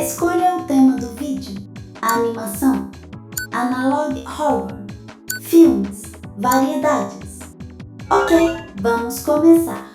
Escolha o tema do vídeo: animação, analog horror, filmes, variedades. Ok, vamos começar.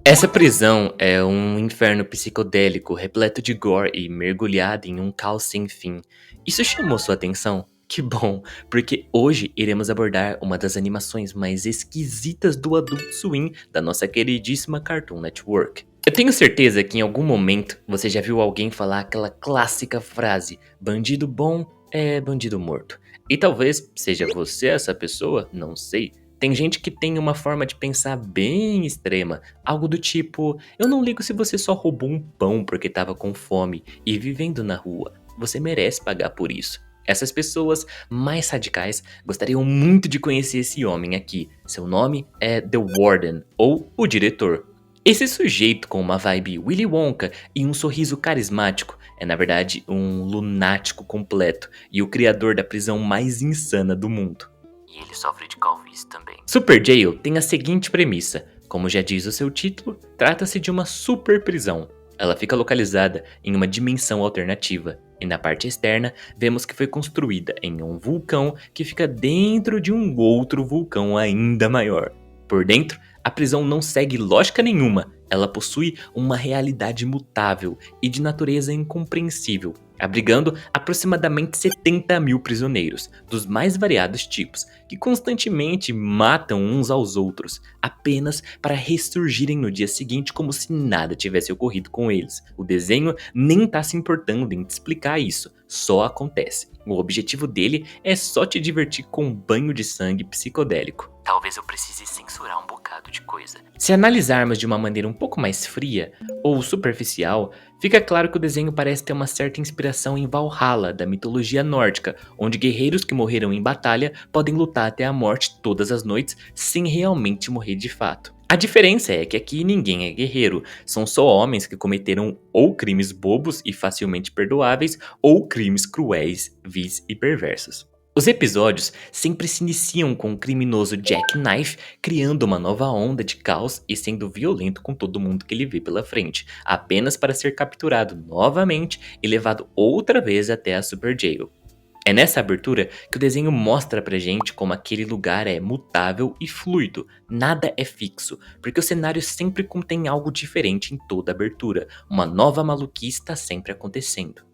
Essa prisão é um inferno psicodélico repleto de gore e mergulhado em um caos sem fim. Isso chamou sua atenção? Que bom, porque hoje iremos abordar uma das animações mais esquisitas do Adult Swim da nossa queridíssima Cartoon Network. Eu tenho certeza que em algum momento você já viu alguém falar aquela clássica frase: bandido bom é bandido morto. E talvez seja você essa pessoa, não sei. Tem gente que tem uma forma de pensar bem extrema, algo do tipo: eu não ligo se você só roubou um pão porque tava com fome e vivendo na rua, você merece pagar por isso. Essas pessoas mais radicais gostariam muito de conhecer esse homem aqui. Seu nome é The Warden, ou o diretor. Esse sujeito com uma vibe Willy Wonka e um sorriso carismático é na verdade um lunático completo e o criador da prisão mais insana do mundo. E ele sofre de calvície também. Super Jail tem a seguinte premissa: como já diz o seu título, trata-se de uma super prisão. Ela fica localizada em uma dimensão alternativa, e na parte externa vemos que foi construída em um vulcão que fica dentro de um outro vulcão ainda maior. Por dentro, a prisão não segue lógica nenhuma, ela possui uma realidade mutável e de natureza incompreensível, abrigando aproximadamente 70 mil prisioneiros, dos mais variados tipos, que constantemente matam uns aos outros, apenas para ressurgirem no dia seguinte como se nada tivesse ocorrido com eles. O desenho nem tá se importando em te explicar isso, só acontece. O objetivo dele é só te divertir com um banho de sangue psicodélico. Talvez eu precise censurar um bocado de coisa. Se analisarmos de uma maneira um pouco mais fria ou superficial, fica claro que o desenho parece ter uma certa inspiração em Valhalla, da mitologia nórdica, onde guerreiros que morreram em batalha podem lutar até a morte todas as noites sem realmente morrer de fato. A diferença é que aqui ninguém é guerreiro, são só homens que cometeram ou crimes bobos e facilmente perdoáveis, ou crimes cruéis, vis e perversos. Os episódios sempre se iniciam com o criminoso Jack Knife criando uma nova onda de caos e sendo violento com todo mundo que ele vê pela frente, apenas para ser capturado novamente e levado outra vez até a Super Jail. É nessa abertura que o desenho mostra pra gente como aquele lugar é mutável e fluido, nada é fixo, porque o cenário sempre contém algo diferente em toda abertura, uma nova maluquice está sempre acontecendo.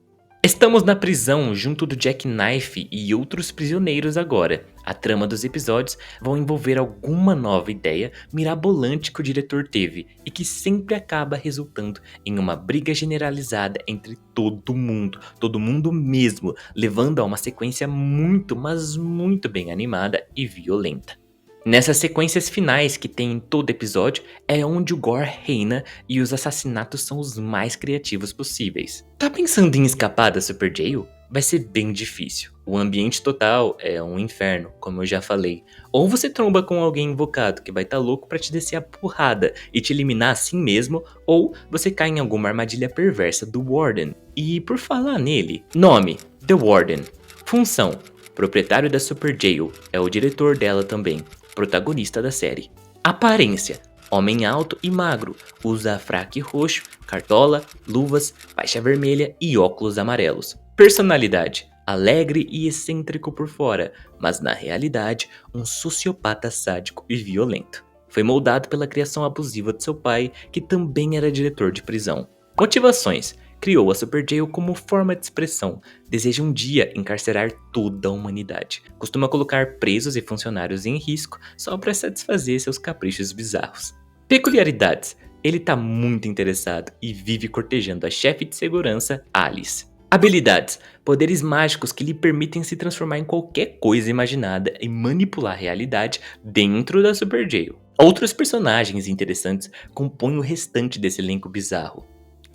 Estamos na prisão junto do Jack Knife e outros prisioneiros agora. A trama dos episódios vão envolver alguma nova ideia mirabolante que o diretor teve e que sempre acaba resultando em uma briga generalizada entre todo mundo mesmo, levando a uma sequência muito, mas muito bem animada e violenta. Nessas sequências finais que tem em todo episódio é onde o gore reina e os assassinatos são os mais criativos possíveis. Tá pensando em escapar da Super Jail? Vai ser bem difícil. O ambiente total é um inferno, como eu já falei. Ou você tromba com alguém invocado que vai tá louco pra te descer a porrada e te eliminar assim mesmo, ou você cai em alguma armadilha perversa do Warden. E por falar nele, nome: The Warden. Função: proprietário da Super Jail, é o diretor dela também. Protagonista da série. Aparência: homem alto e magro, usa fraque roxo, cartola, luvas, faixa vermelha e óculos amarelos. Personalidade: alegre e excêntrico por fora, mas na realidade um sociopata sádico e violento. Foi moldado pela criação abusiva de seu pai, que também era diretor de prisão. Motivações: criou a Super Jail como forma de expressão, deseja um dia encarcerar toda a humanidade. Costuma colocar presos e funcionários em risco só para satisfazer seus caprichos bizarros. Peculiaridades: ele tá muito interessado e vive cortejando a chefe de segurança, Alice. Habilidades: poderes mágicos que lhe permitem se transformar em qualquer coisa imaginada e manipular a realidade dentro da Super Jail. Outros personagens interessantes compõem o restante desse elenco bizarro.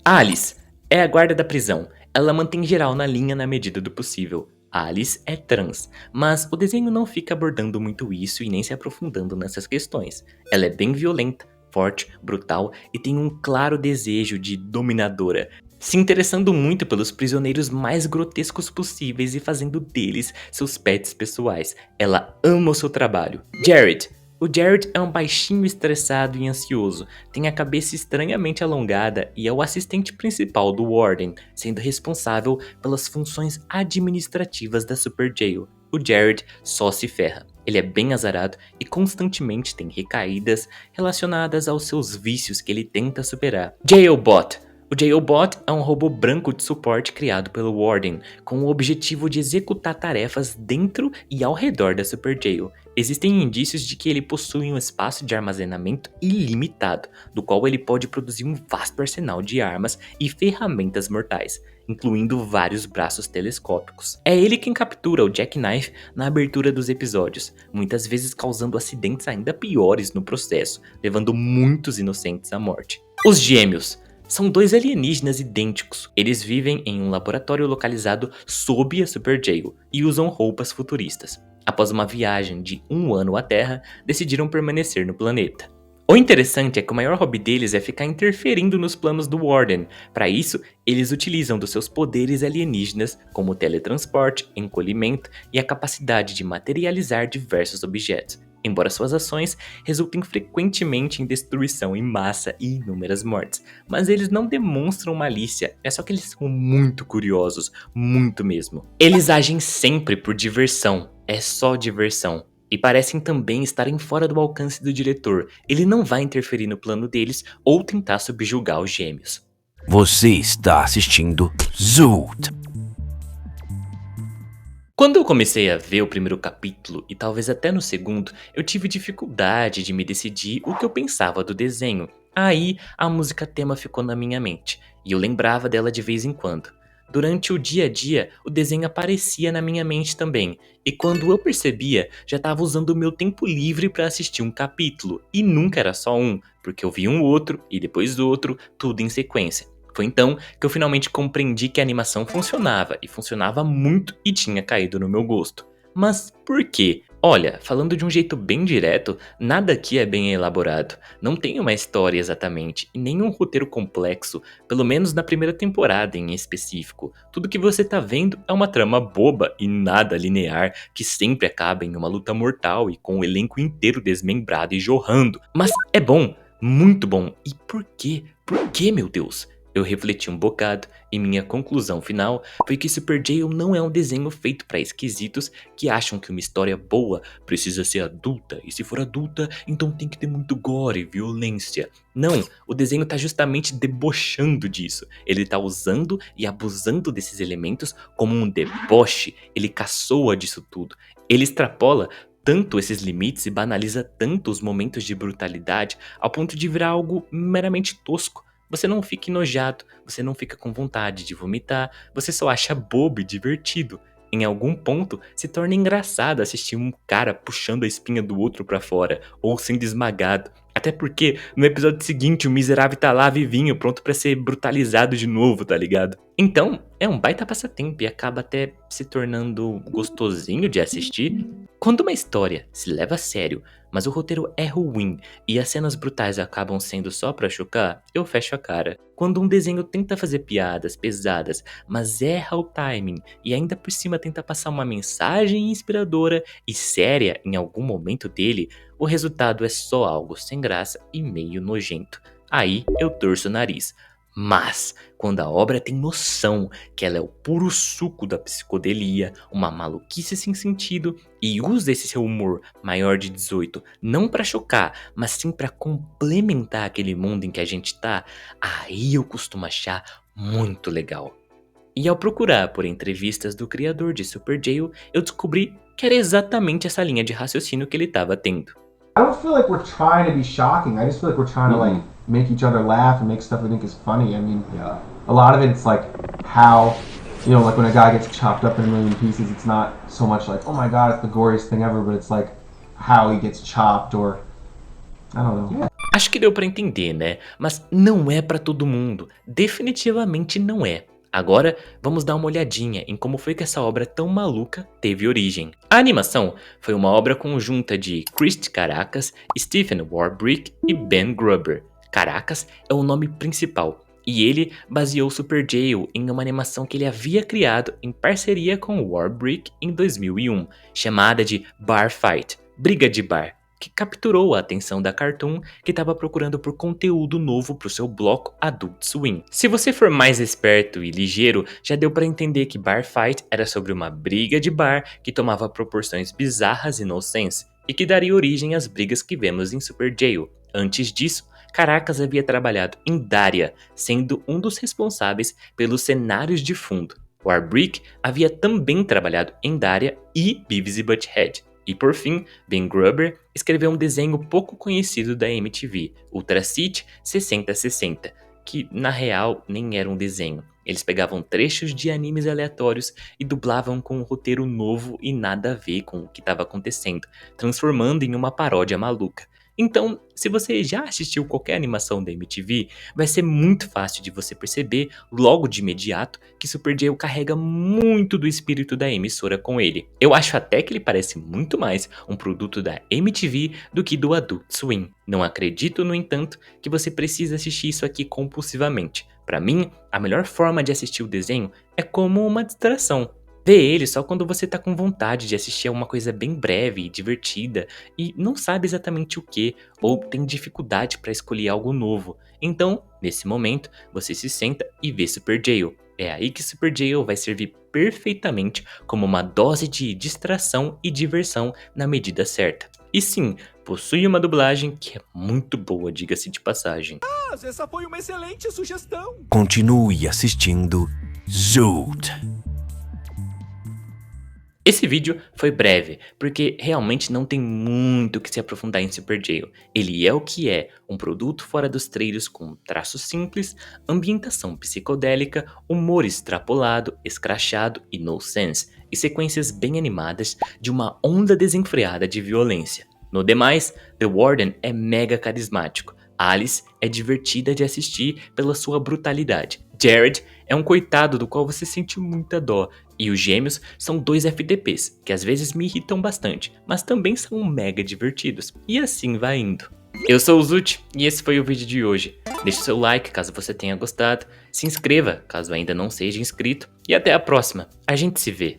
Alice é a guarda da prisão. Ela mantém geral na linha na medida do possível. Alice é trans, mas o desenho não fica abordando muito isso e nem se aprofundando nessas questões. Ela é bem violenta, forte, brutal e tem um claro desejo de dominadora, se interessando muito pelos prisioneiros mais grotescos possíveis e fazendo deles seus pets pessoais. Ela ama o seu trabalho. Jared O Jared é um baixinho estressado e ansioso, tem a cabeça estranhamente alongada e é o assistente principal do Warden, sendo responsável pelas funções administrativas da Super Jail. O Jared só se ferra. Ele é bem azarado e constantemente tem recaídas relacionadas aos seus vícios que ele tenta superar. Jailbot. O Jailbot é um robô branco de suporte criado pelo Warden, com o objetivo de executar tarefas dentro e ao redor da Super Jail. Existem indícios de que ele possui um espaço de armazenamento ilimitado, do qual ele pode produzir um vasto arsenal de armas e ferramentas mortais, incluindo vários braços telescópicos. É ele quem captura o Jackknife na abertura dos episódios, muitas vezes causando acidentes ainda piores no processo, levando muitos inocentes à morte. Os Gêmeos. São dois alienígenas idênticos. Eles vivem em um laboratório localizado sob a Super Jail e usam roupas futuristas. Após uma viagem de 1 ano à Terra, decidiram permanecer no planeta. O interessante é que o maior hobby deles é ficar interferindo nos planos do Warden. Para isso, eles utilizam dos seus poderes alienígenas, como o teletransporte, encolhimento e a capacidade de materializar diversos objetos, embora suas ações resultem frequentemente em destruição em massa e inúmeras mortes. Mas eles não demonstram malícia, é só que eles são muito curiosos, muito mesmo. Eles agem sempre por diversão, é só diversão. E parecem também estarem fora do alcance do diretor. Ele não vai interferir no plano deles ou tentar subjugar os gêmeos. Você está assistindo Zoot. Quando eu comecei a ver o primeiro capítulo, e talvez até no segundo, eu tive dificuldade de me decidir o que eu pensava do desenho. Aí, a música tema ficou na minha mente, e eu lembrava dela de vez em quando. Durante o dia a dia, o desenho aparecia na minha mente também, e quando eu percebia, já estava usando o meu tempo livre para assistir um capítulo, e nunca era só um, porque eu vi um outro, e depois outro, tudo em sequência. Foi então que eu finalmente compreendi que a animação funcionava, e funcionava muito e tinha caído no meu gosto. Mas por quê? Olha, falando de um jeito bem direto, nada aqui é bem elaborado. Não tem uma história exatamente, e nem um roteiro complexo, pelo menos na primeira temporada em específico. Tudo que você tá vendo é uma trama boba e nada linear, que sempre acaba em uma luta mortal e com o elenco inteiro desmembrado e jorrando. Mas é bom, muito bom. E por quê? Por quê, meu Deus? Eu refleti um bocado e minha conclusão final foi que Super Jail não é um desenho feito para esquisitos que acham que uma história boa precisa ser adulta, e se for adulta, então tem que ter muito gore e violência. Não, o desenho tá justamente debochando disso. Ele tá usando e abusando desses elementos como um deboche. Ele caçoa disso tudo. Ele extrapola tanto esses limites e banaliza tanto os momentos de brutalidade ao ponto de virar algo meramente tosco. Você não fica enojado, você não fica com vontade de vomitar, você só acha bobo e divertido. Em algum ponto, se torna engraçado assistir um cara puxando a espinha do outro pra fora, ou sendo esmagado. Até porque, no episódio seguinte, o miserável tá lá vivinho, pronto pra ser brutalizado de novo, tá ligado? Então, é um baita passatempo e acaba até se tornando gostosinho de assistir. Quando uma história se leva a sério, mas o roteiro é ruim e as cenas brutais acabam sendo só pra chocar, eu fecho a cara. Quando um desenho tenta fazer piadas pesadas, mas erra o timing e ainda por cima tenta passar uma mensagem inspiradora e séria em algum momento dele, o resultado é só algo sem graça e meio nojento. Aí eu torço o nariz. Mas, quando a obra tem noção que ela é o puro suco da psicodelia, uma maluquice sem sentido, e usa esse seu humor maior de 18 não pra chocar, mas sim pra complementar aquele mundo em que a gente tá, aí eu costumo achar muito legal. E ao procurar por entrevistas do criador de Super Jail, eu descobri que era exatamente essa linha de raciocínio que ele tava tendo. I don't feel like we're trying to be shocking. I just feel like we're trying to like make each other laugh and make stuff we think is funny. I mean, a lot of it's like how, you know, like when a guy gets chopped up in a million pieces, it's not so much like, oh my god, it's the goriest thing ever, but it's like how he gets chopped or, I don't know. Acho que deu pra entender, né? Mas não é pra todo mundo. Definitivamente não é. Agora, vamos dar uma olhadinha em como foi que essa obra tão maluca teve origem. A animação foi uma obra conjunta de Chris Caracas, Stephen Warbrick e Ben Gruber. Caracas é o nome principal, e ele baseou Super Jail em uma animação que ele havia criado em parceria com Warbrick em 2001, chamada de Bar Fight, Briga de Bar. que capturou a atenção da Cartoon, que estava procurando por conteúdo novo para o seu bloco Adult Swim. Se você for mais esperto e ligeiro, já deu para entender que Bar Fight era sobre uma briga de bar que tomava proporções bizarras e nonsense, e que daria origem às brigas que vemos em Super Jail. Antes disso, Caracas havia trabalhado em Daria, sendo um dos responsáveis pelos cenários de fundo. Warbrick havia também trabalhado em Daria e Beavis e Butthead. E por fim, Ben Gruber escreveu um desenho pouco conhecido da MTV, Ultra City 6060, que na real nem era um desenho. Eles pegavam trechos de animes aleatórios e dublavam com um roteiro novo e nada a ver com o que estava acontecendo, transformando em uma paródia maluca. Então, se você já assistiu qualquer animação da MTV, vai ser muito fácil de você perceber logo de imediato que Super Jail carrega muito do espírito da emissora com ele. Eu acho até que ele parece muito mais um produto da MTV do que do Adult Swim. Não acredito, no entanto, que você precisa assistir isso aqui compulsivamente. Para mim, a melhor forma de assistir o desenho é como uma distração. Vê ele só quando você tá com vontade de assistir a uma coisa bem breve e divertida e não sabe exatamente o que, ou tem dificuldade para escolher algo novo. Então, nesse momento, você se senta e vê Super Jail. É aí que Super Jail vai servir perfeitamente como uma dose de distração e diversão na medida certa. E sim, possui uma dublagem que é muito boa, diga-se de passagem. Mas essa foi uma excelente sugestão. Continue assistindo Zoot. Esse vídeo foi breve, porque realmente não tem muito que se aprofundar em Super Jail. Ele é o que é, um produto fora dos trilhos com traços simples, ambientação psicodélica, humor extrapolado, escrachado e nonsense, e sequências bem animadas de uma onda desenfreada de violência. No demais, The Warden é mega carismático, Alice é divertida de assistir pela sua brutalidade, Jared é um coitado do qual você sente muita dó, e os gêmeos são dois FDPs, que às vezes me irritam bastante, mas também são mega divertidos, e assim vai indo. Eu sou o Zut, e esse foi o vídeo de hoje. Deixe seu like caso você tenha gostado, se inscreva caso ainda não seja inscrito, e até a próxima, a gente se vê.